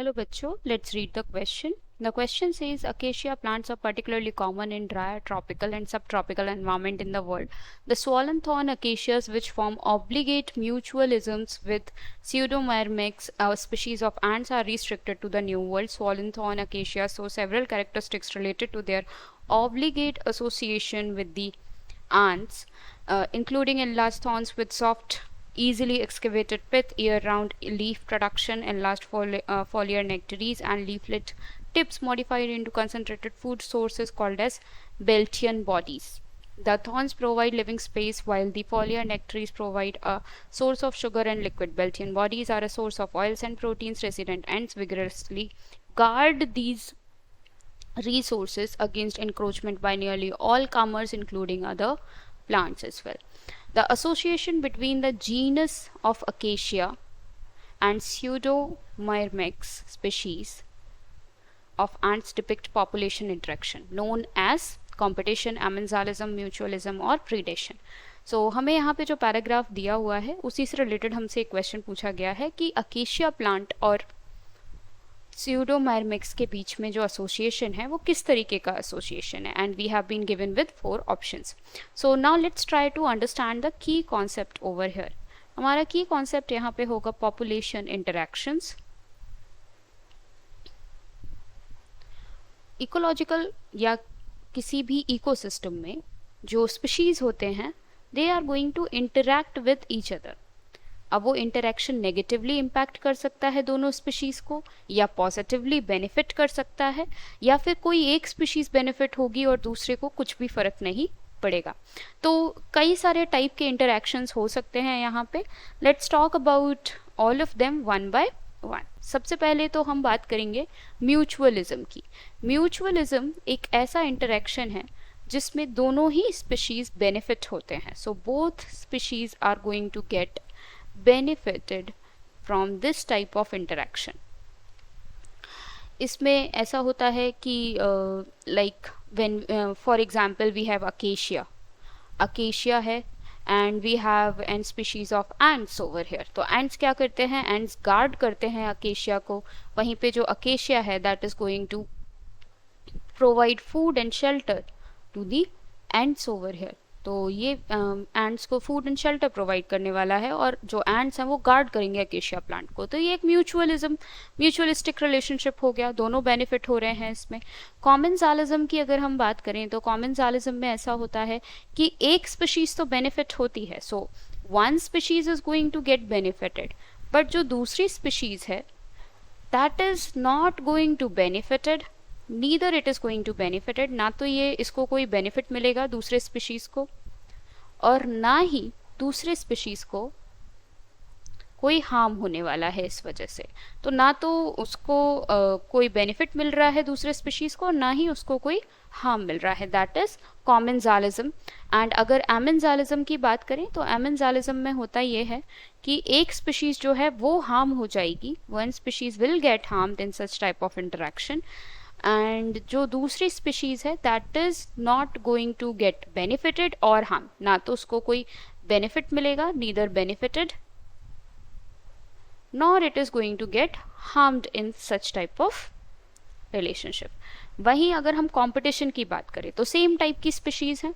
Hello बच्चों, let's read the question. The question says acacia plants are particularly common in dry, tropical and subtropical environment in the world. The swollen thorn acacias which form obligate mutualisms with Pseudomyrmex, a species of ants, are restricted to the New World. Swollen thorn acacias show several characteristics related to their obligate association with the ants, including enlarged thorns with soft easily excavated pith, year-round leaf production, enlarged foliar nectaries, and leaflet tips modified into concentrated food sources called as Beltian bodies. The thorns provide living space while the foliar nectaries provide a source of sugar and liquid. Beltian bodies are a source of oils and proteins. Resident ants vigorously guard these resources against encroachment by nearly all comers, including other plants as well. The association between the genus of Acacia and Pseudomyrmex species of ants depict population interaction known as competition, amensalism, mutualism और predation. सो हमें यहाँ पे जो paragraph दिया हुआ है उसी से रिलेटेड हमसे एक क्वेश्चन पूछा गया है कि अकेशिया प्लांट और Pseudomyrmex के बीच में जो एसोसिएशन है वो किस तरीके का एसोसिएशन है, and we have been given with 4 options. So now let's try to understand the key concept over here. हमारा की कॉन्सेप्ट यहाँ पे होगा पॉपुलेशन इंटरैक्शंस. इकोलॉजिकल या किसी भी इकोसिस्टम में जो स्पीशीज होते हैं they are going to interact with each other. अब वो इंटरेक्शन नेगेटिवली इम्पैक्ट कर सकता है दोनों स्पीशीज को, या पॉजिटिवली बेनिफिट कर सकता है, या फिर कोई एक स्पीशीज बेनिफिट होगी और दूसरे को कुछ भी फर्क नहीं पड़ेगा. तो कई सारे टाइप के इंटरेक्शंस हो सकते हैं यहाँ पे. Let's talk about all of them one by one. सबसे पहले तो हम बात करेंगे म्यूचुअलिज्म की. म्यूचुअलिज्म एक ऐसा इंटरेक्शन है जिसमें दोनों ही स्पीशीज बेनिफिट होते हैं. So both species are going to get benefited from this type of interaction. इसमें ऐसा होता है कि like when for example we have acacia है and we have an species of ants over here. तो ants क्या करते हैं, ants guard करते हैं acacia को. वहीं पे जो acacia है that is going to provide food and shelter to the ants over here. तो ये एंड्स को फूड एंड शेल्टर प्रोवाइड करने वाला है और जो एंड्स हैं वो गार्ड करेंगे अकेशिया प्लांट को. तो ये एक म्यूचुअलिस्टिक रिलेशनशिप हो गया, दोनों बेनिफिट हो रहे हैं इसमें. कॉमेंसालिज्म की अगर हम बात करें तो कॉमेंसालिज्म में ऐसा होता है कि एक स्पीशीज तो बेनिफिट होती है, so one species is going to get benefited, but जो दूसरी स्पीशीज है that is not going to benefited, neither it is going to benefited. ना तो ये इसको कोई बेनिफिट मिलेगा दूसरे स्पीशीज को, और ना ही दूसरे स्पीशीज को कोई हार्म होने वाला है इस वजह से. तो ना तो उसको कोई बेनिफिट मिल रहा है दूसरे स्पीशीज को, ना ही उसको कोई हार्म मिल रहा है. That is कॉमेंसालिज्म. एंड अगर एमेंसालिज्म की बात करें तो एमेंसालिज्म में होता ये है कि एक स्पीशीज जो है वो हार्म हो जाएगी, one species will get harmed in such type of interaction, and जो दूसरी स्पीशीज है that is not going to get benefited और हार्म. ना तो उसको कोई बेनिफिट मिलेगा, neither benefited nor it is going to get harmed in such type of relationship. वहीं अगर हम कंपटीशन की बात करें तो सेम टाइप की स्पीशीज है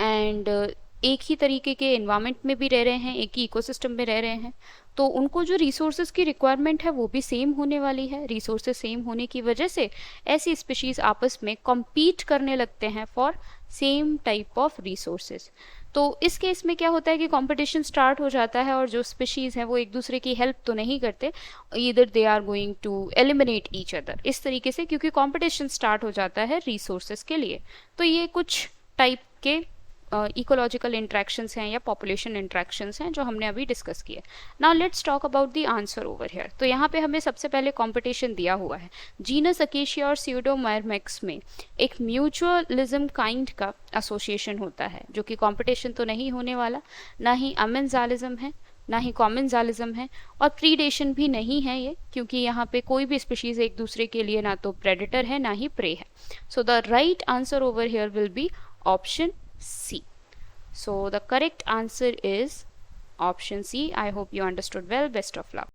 एंड एक ही तरीके के एनवायरनमेंट में भी रह रहे हैं, एक ही इकोसिस्टम में रह रहे हैं, तो उनको जो रिसोर्सेज की रिक्वायरमेंट है वो भी सेम होने वाली है. रिसोर्सेज सेम होने की वजह से ऐसी स्पीशीज आपस में कम्पीट करने लगते हैं for same type of resources. तो इस केस में क्या होता है कि कंपटीशन स्टार्ट हो जाता है और जो स्पीशीज हैं वो एक दूसरे की हेल्प तो नहीं करते, either they are going to eliminate each other, इस तरीके से, क्योंकि कंपटीशन स्टार्ट हो जाता है रिसोर्सेज के लिए. तो ये कुछ टाइप के इकोलॉजिकल इंट्रैक्शंस हैं या पॉपुलेशन इंट्रैक्शंस हैं जो हमने अभी डिस्कस किए. Now let's talk about the answer over here. तो यहाँ पे हमें सबसे पहले कंपटीशन दिया हुआ है. जीनस अकेशिया और Pseudomyrmex में एक म्यूचुअलिज्म काइंड का एसोसिएशन होता है, जो कि कंपटीशन तो नहीं होने वाला, ना ही अमेंसालिज्म है, ना ही कॉमेंसालिज्म है, और प्रीडेशन भी नहीं है ये, क्योंकि यहाँ पे कोई भी स्पीशीज एक दूसरे के लिए ना तो प्रेडेटर है ना ही प्रे है. So the right answer over here will be option C. So the correct answer is Option C. I hope you understood well. Best of luck.